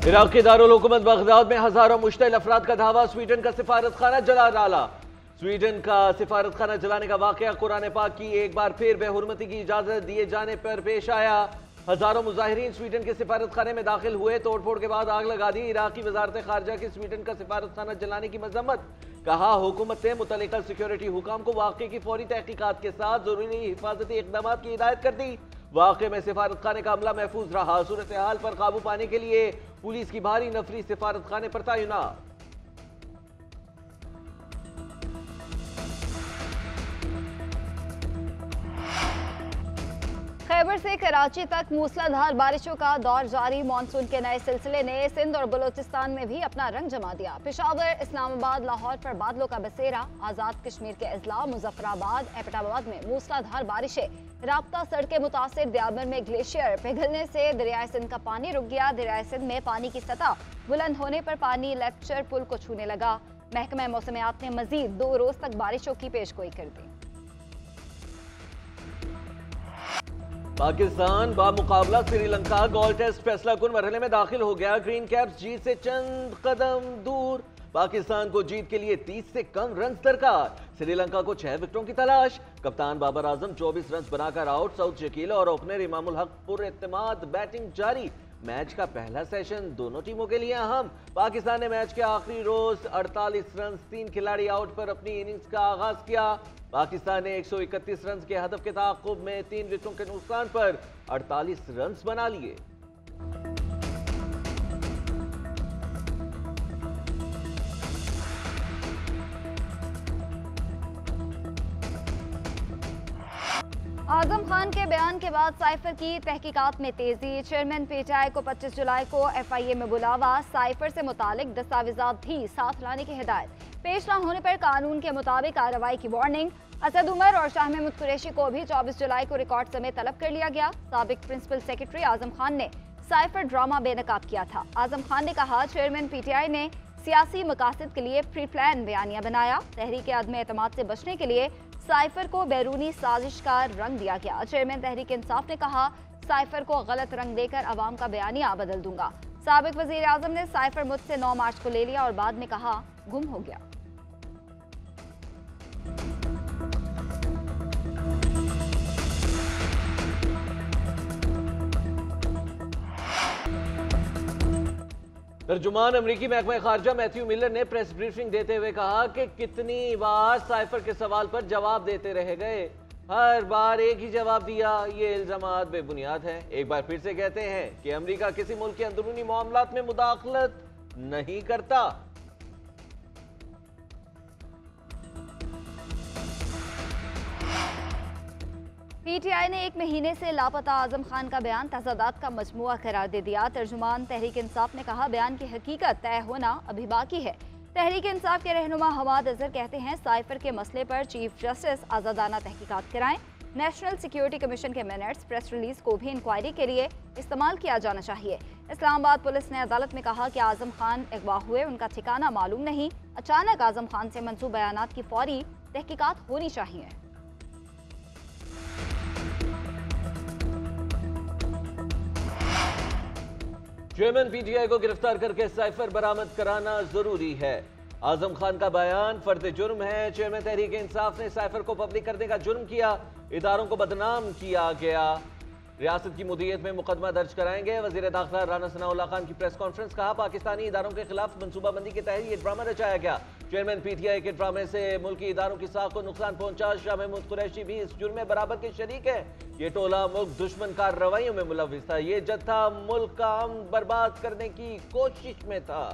Iraq के दारुल हुकूमत Baghdad में हजारों मुश्तइल अफराद का धावा, स्वीडन का सिफारत खाना जला डाला। स्वीडन का सिफारत खाना जलाने का वाकया कुरान पाक की एक बार फिर बेहुरमती की इजाजत दिए जाने पर पेश आया। हजारों मुजाहिरीन स्वीडन के सिफारत खाने में दाखिल हुए, तोड़फोड़ के बाद आग लगा दी। इराकी वजारत खारजा की स्वीडन का सिफारत खाना जलाने की मजम्मत, कहा हुकूमत ने मुतल्लिका सिक्योरिटी हुकाम को वाकये की फौरी तहकीकात के साथ जरूरी हिफाजती इकदाम की हिदायत कर दी। वाकये में सिफारत खाने का अमला महफूज रहा। सूरत हाल पर काबू पाने के लिए पुलिस की भारी नफरी सिफारत खाने पर तैनात। खैबर से कराची तक मूसलाधार बारिशों का दौर जारी। मानसून के नए सिलसिले ने सिंध और बलोचिस्तान में भी अपना रंग जमा दिया। पेशावर, इस्लामाबाद, लाहौर पर बादलों का बसेरा। आजाद कश्मीर के अजला, मुजफ्फराबाद, एबटाबाद में मूसलाधार बारिशें। राब्ता सड़कें मुतासिर। दियाबर में ग्लेशियर पिघलने से दरियाए सिंध का पानी रुक गया। दरियाए सिंध में पानी की सतह बुलंद होने पर पानी लेक्चर पुल को छूने लगा। महकमा मौसमियात ने मजीद 2 रोज तक बारिशों की पेशगोई कर दी। पाकिस्तान बामुकाबला श्रीलंका गोल टेस्ट फैसला कुन मरहले में दाखिल हो गया। ग्रीन कैप्स जीत से चंद कदम दूर। पाकिस्तान को जीत के लिए 30 से कम रन दरकार। श्रीलंका को 6 विकेटों की तलाश। कप्तान बाबर आजम 24 रन बनाकर आउट। सऊद शकील और ओपनर इमामुल हक पुरएतमाद बैटिंग जारी। मैच का पहला सेशन दोनों टीमों के लिए अहम। पाकिस्तान ने मैच के आखिरी रोज 48 रन 3 खिलाड़ी आउट पर अपनी इनिंग्स का आगाज किया। पाकिस्तान ने 131 रन के हदफ के ताक़ुब में 3 विकेटों के नुकसान पर 48 रन बना लिए। आजम खान के बयान के बाद साइफर की तहकीकात में तेजी। चेयरमैन पीटीआई को 25 जुलाई को FIA में बुलावा। साइफर से मुतालिक दस्तावेजात भी साथ लाने की हिदायत। पेश न होने पर कानून के मुताबिक कार्रवाई की वार्निंग। असद उमर और शाह महमूद कुरैशी को भी 24 जुलाई को रिकॉर्ड समेत तलब कर लिया गया। साबिक प्रिंसिपल सेक्रेटरी आजम खान ने साइफर ड्रामा बेनकाब किया था। आजम खान ने कहा, चेयरमैन PTI ने सियासी मकासद के लिए प्री प्लान बयानिया बनाया। तहरीक अदम एतमाद से बचने के लिए साइफर को बैरूनी साजिश का रंग दिया गया। चेयरमैन तहरीक इंसाफ ने कहा, साइफर को गलत रंग देकर अवाम का बयानिया बदल दूंगा। साबिक वजीर आजम ने साइफर मुझसे 9 मार्च को ले लिया और बाद में कहा गुम हो गया। तर्जुमान अमरीकी महकमा खारजा मैथ्यू मिलर ने प्रेस ब्रीफिंग देते हुए कहा कि कितनी बार साइफर के सवाल पर जवाब देते रह गए, हर बार एक ही जवाब दिया। ये इल्जामात बेबुनियाद हैं। एक बार फिर से कहते हैं कि अमरीका किसी मुल्क के अंदरूनी मामलात में मुदाखलत नहीं करता। PTI ने 1 महीने से लापता आजम खान का बयान तजादात का मजमुआ करार दे दिया। तर्जुमान तहरीक इंसाफ ने कहा, बयान की हकीकत तय होना अभी बाकी है। तहरीक इंसाफ के रहनुमा हमाद अजहर कहते हैं, साइफर के मसले पर चीफ जस्टिस आज़ादाना तहकीकात कराएं। नेशनल सिक्योरिटी कमीशन के मिनट्स, प्रेस रिलीज को भी इंक्वायरी के लिए इस्तेमाल किया जाना चाहिए। इस्लामाबाद पुलिस ने अदालत में कहा कि आजम खान अगवा हुए, उनका ठिकाना मालूम नहीं। अचानक आजम खान से मंसूब बयानात की फौरी तहकीकात होनी चाहिए। चेयरमैन PTI को गिरफ्तार करके साइफर बरामद कराना जरूरी है। आजम खान का बयान फर्द जुर्म है। चेयरमैन तहरीक इंसाफ ने साइफर को पब्लिक करने का जुर्म किया। इदारों को बदनाम किया गया। रियासत की मुदीयत में मुकदमा दर्ज कराएंगे। वजीर दाखिला राना सनाउल्लाह खान की प्रेस कॉन्फ्रेंस, कहा, पाकिस्तानी इदारों के खिलाफ मनसूबाबंदी के तहत ये ड्रामा रचाया गया। चेयरमैन PTI के ड्रामे से मुल्की इदारों की साख को नुकसान पहुंचा। शाह महमूद कुरैशी भी इस जुर्म में बराबर के शरीक है। ये टोला मुल्क दुश्मन कार्रवाइयों में मुलविस था। ये जत्था मुल्क का अमन बर्बाद करने की कोशिश में था।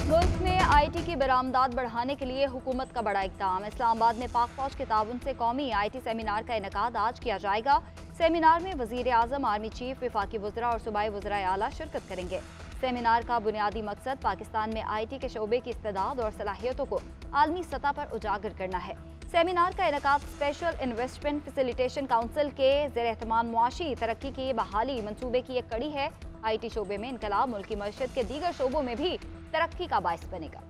मुल्क में IT की बरामदात बढ़ाने के लिए हुकूमत का बड़ा इक़दाम। इस्लामाबाद में पाक फौज के ताउन से कौमी IT सेमिनार का इनेकाद आज किया जाएगा। सेमिनार में वजीर आजम, आर्मी चीफ, वफाकी वज़रा और सूबाई वज़राए आला शिरकत करेंगे। सेमिनार का बुनियादी मकसद पाकिस्तान में IT के शोबे की इस्तेदाद और सलाहियतों को आलमी सतह पर उजागर करना है। सेमिनार का इनेकाद स्पेशल इन्वेस्टमेंट फैसिलिटेशन काउंसिल के ज़ेर एहतमाम मुआशी तरक्की की बहाली मंसूबे की एक कड़ी है। IT शोबे में इनकलाब मुल्की मईशत के दीगर शोबों में भी तरक्की का बाइस बनेगा।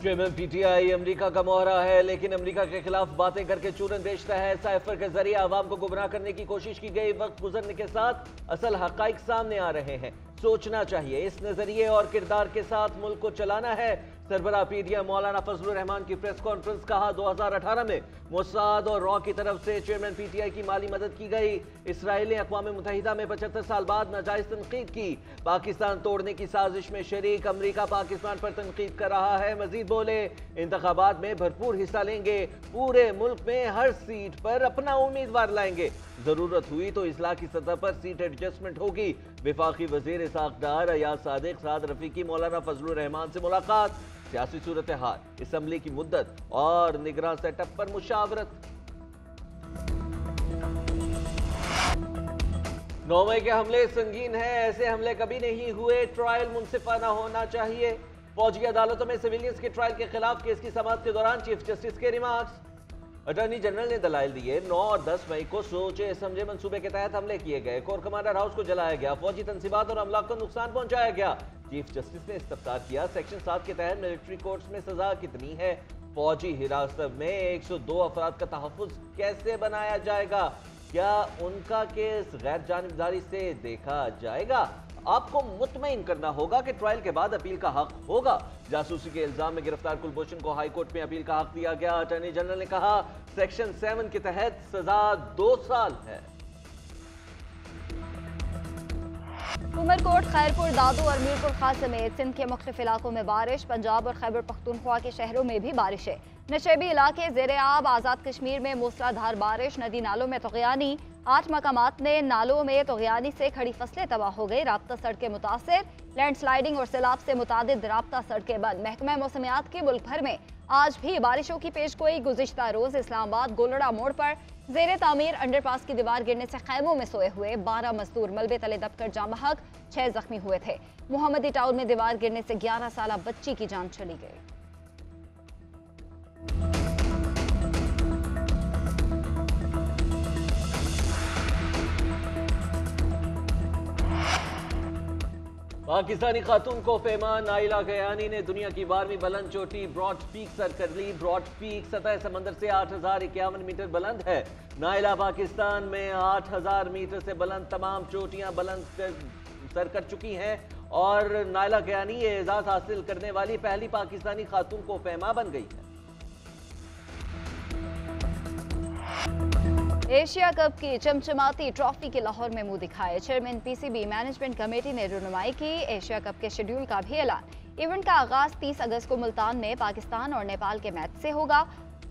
चेयरमैन पीटीआई अमेरिका का मोहरा है, लेकिन अमेरिका के खिलाफ बातें करके चूरन बेचता है। साइफर के जरिए आवाम को गुमराह करने की कोशिश की गई। वक्त गुजरने के साथ असल हकाइक सामने आ रहे हैं। सोचना चाहिए, इस नजरिए और किरदार के साथ मुल्क को चलाना है। सरबराह पीटीआई मौलाना फजलुर रहमान की प्रेस कॉन्फ्रेंस। कहा 2018 में मोसाद और रॉ की तरफ से चेयरमैन पीटीआई की माली मदद की गई। इसराइल ने अक़वाम मुत्तहिदा में 75 साल बाद नाजायज तनकीद की। पाकिस्तान तोड़ने की साजिश में शरीक अमरीका पाकिस्तान पर तनकीद कर रहा है। मजीद बोले, इंतखाबात में भरपूर हिस्सा लेंगे, पूरे मुल्क में हर सीट पर अपना उम्मीदवार लाएंगे। जरूरत हुई तो इस्लाह की सतह पर सीट एडजस्टमेंट होगी। वफाकी वजीर इसाक डार, अयाज सादिक, साद रफीकी, मौलाना फजलुर रहमान से मुलाकात। सियासी सूरत हाल, असम्बली की मुद्दत और निगरान सेटअप पर मुशावरत। 9 मई के हमले संगीन है, ऐसे हमले कभी नहीं हुए। ट्रायल मुनसिफाना होना चाहिए। फौजी अदालतों में सिविलियंस के ट्रायल के खिलाफ केस की समाअत के दौरान चीफ जस्टिस के रिमार्क्स। अटॉर्नी जनरल ने दलाइल दिए। 9 और 10 मई को सोचे समझे मंसूबे के तहत हमले किए गए। कोर कमांडर हाउस को जलाया गया। फौजी तंसीबात और अमलाक को नुकसान पहुंचाया गया। चीफ जस्टिस ने इस्तफ्तार किया। सेक्शन 7 के तहत मिलिट्री कोर्ट्स में सजा कितनी है? फौजी हिरासत में 102 अफराद का तहफ्फुज कैसे बनाया जाएगा? क्या उनका केस गैर जानिबदारी से देखा जाएगा? आपको मुतमईन करना होगा कि ट्रायल के बाद अपील का हक होगा। जासूसी के इल्जाम में गिरफ्तार कुलभूषण को हाई कोर्ट में अपील का हक दिया गया। अटॉर्नी जनरल ने कहा सेक्शन 7 के तहत सजा 2 साल है। उमरकोट, खैरपुर, दादू और मीरपुर खास समेत सिंध के मुख्तलिफ इलाकों में बारिश। पंजाब और खैबर पख्तूनख्वा के शहरों में भी बारिश है। नशेबी इलाके ज़ेरे आब। आज़ाद कश्मीर में मूसलाधार बारिश। नदी नालों में तुग़यानी। 8 मकामात में नालों में तुग़यानी से खड़ी फसलें तबाह हो गई। राब्ता सड़कें मुतासिर। लैंडस्लाइडिंग और सैलाब से मुतादिद राब्ता सड़कें बंद। महकमा मौसमियात की मुल्क भर में आज भी बारिशों की पेशगोई। गुज़िश्ता रोज इस्लामाबाद गोलड़ा मोड़ पर ज़ेरे तामीर अंडरपास की दीवार गिरने से खैमों में सोए हुए 12 मजदूर मलबे तले दबकर जाँ बहक। 6 जख्मी हुए थे। मोहम्मदी टाउन में दीवार गिरने से 11 साला बच्ची की जान चली गई। पाकिस्तानी खातून को फैमान नाइला गयानी ने दुनिया की 12वीं बुलंद चोटी ब्रॉड पीक सर कर ली। ब्रॉड पीक सतह समंदर से 8051 मीटर बुलंद है। नाइला पाकिस्तान में 8000 मीटर से बुलंद तमाम चोटियां बुलंद सर कर चुकी हैं और नाइला गयानी ये एजाज हासिल करने वाली पहली पाकिस्तानी खातून को फैमा बन गई है। एशिया कप की चमचमाती ट्रॉफी के लाहौर में मुंह दिखाए। चेयरमैन पीसीबी मैनेजमेंट कमेटी ने रहनुमाई की। एशिया कप के शेड्यूल का भी ऐलान। इवेंट का आगाज 30 अगस्त को मुल्तान में पाकिस्तान और नेपाल के मैच से होगा।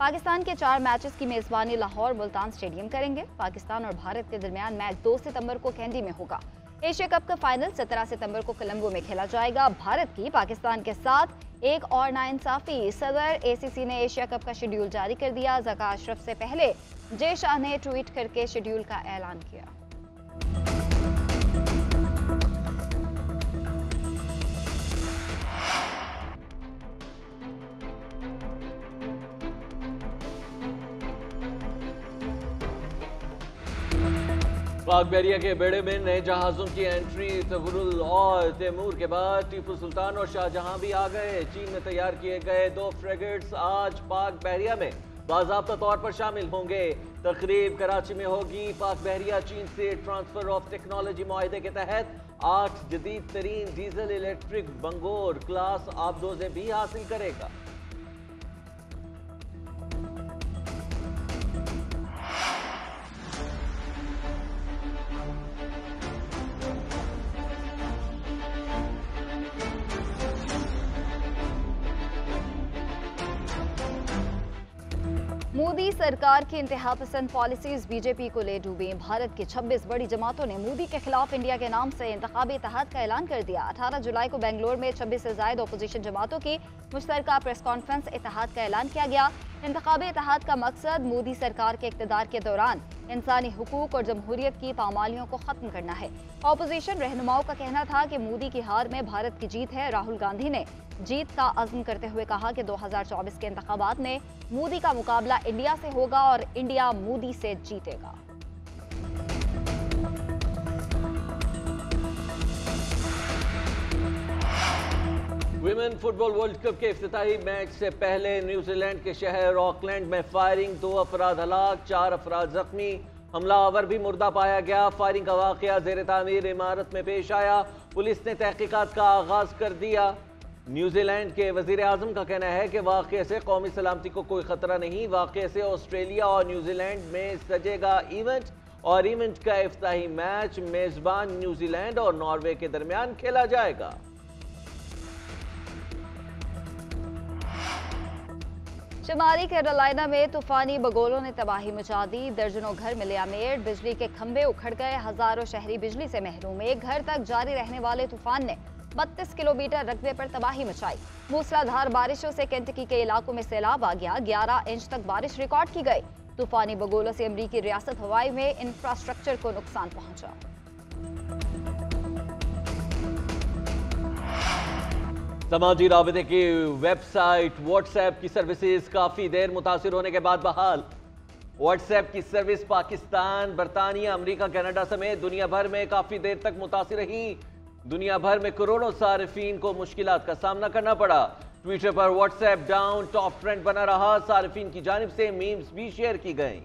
पाकिस्तान के 4 मैचेस की मेजबानी लाहौर मुल्तान स्टेडियम करेंगे। पाकिस्तान और भारत के दरमियान मैच 2 सितंबर को कैंडी में होगा। एशिया कप का फाइनल 17 सितंबर को कोलंबो में खेला जाएगा। भारत की पाकिस्तान के साथ एक और नाइंसाफी। सदर एसीसी ने एशिया कप का शेड्यूल जारी कर दिया। ज़का अशरफ से पहले जय शाह ने ट्वीट करके शेड्यूल का ऐलान किया। पाक बहरिया के बेड़े में नए जहाजों की एंट्री। तगरुल और तैमूर के बाद टीपू सुल्तान और शाहजहां भी आ गए। चीन में तैयार किए गए 2 फ्रिगेट्स आज पाक बहरिया में बाज़ाब्ता तौर पर शामिल होंगे। तकरीब कराची में होगी। पाक बहरिया चीन से ट्रांसफर ऑफ टेक्नोलॉजी मुआहदे के तहत 8 जदीद तरीन डीजल इलेक्ट्रिक बंगोर क्लास आबदोजें भी हासिल करेगा। मोदी सरकार की इंतहा पसंद पॉलिसीज बीजेपी को ले डूबी। भारत की 26 बड़ी जमातों ने मोदी के खिलाफ इंडिया के नाम से इंतखाबी इत्तेहाद का ऐलान कर दिया। 18 जुलाई को बेंगलोर में 26 से ज्यादा अपोजिशन जमातों की मुश्तरका प्रेस कॉन्फ्रेंस इत्तेहाद का ऐलान किया गया। इंतखाबी इत्तेहाद का मकसद मोदी सरकार के इक़्तिदार के दौरान इंसानी हुकूक और जमहूरियत की पामालियों को खत्म करना है। अपोजिशन रहनुमाओं का कहना था कि मोदी की हार में भारत की जीत है। राहुल गांधी ने जीत का अज़्म करते हुए कहा कि 2024 के इंतखाबात में मोदी का मुकाबला इंडिया से होगा और इंडिया मोदी से जीतेगा। विमेन फुटबॉल वर्ल्ड कप के इफ्तिताही मैच से पहले न्यूजीलैंड के शहर ऑकलैंड में फायरिंग, 2 अफराद हलाक, 4 अफराद जख्मी, हमलावर भी मुर्दा पाया गया। फायरिंग का वाकया जेर तामीर इमारत में पेश आया। पुलिस ने तहकीकात का आगाज कर दिया। न्यूजीलैंड के वजीर आजम का कहना है कि वाकये से कौमी सलामती को कोई खतरा नहीं। वाकये से ऑस्ट्रेलिया और न्यूजीलैंड में सजेगा इवेंट और इवेंट का इफ्तिताही मैच मेजबान न्यूजीलैंड और नॉर्वे के दरमियान खेला जाएगा। शुमारी कैरोलिना में तूफानी बगोलों ने तबाही मचा दी। दर्जनों घर मिले अमेर, बिजली के खंभे उखड़ गए, हजारों शहरी बिजली से महरूम। एक घर तक जारी रहने वाले तूफान ने 32 किलोमीटर रकबे पर तबाही मचाई। मूसलाधार बारिशों से केंटकी के इलाकों में सैलाब आ गया। 11 इंच तक बारिश रिकॉर्ड की गई। तूफानी बगोलों से अमरीकी रियासत हवाई में इंफ्रास्ट्रक्चर को नुकसान पहुंचा। समाजी राबते की वेबसाइट व्हाट्सएप की सर्विसेज काफी देर मुतासिर होने के बाद बहाल। व्हाट्सएप की सर्विस पाकिस्तान, बरतानिया, अमेरिका, कनाडा समेत दुनिया भर में काफी देर तक मुतासिर रही। दुनिया भर में करोड़ों सारिफीन को मुश्किलात का सामना करना पड़ा। ट्विटर पर व्हाट्सएप डाउन टॉप ट्रेंड बना रहा। सारिफीन की जानिब से मीम्स भी शेयर की गई।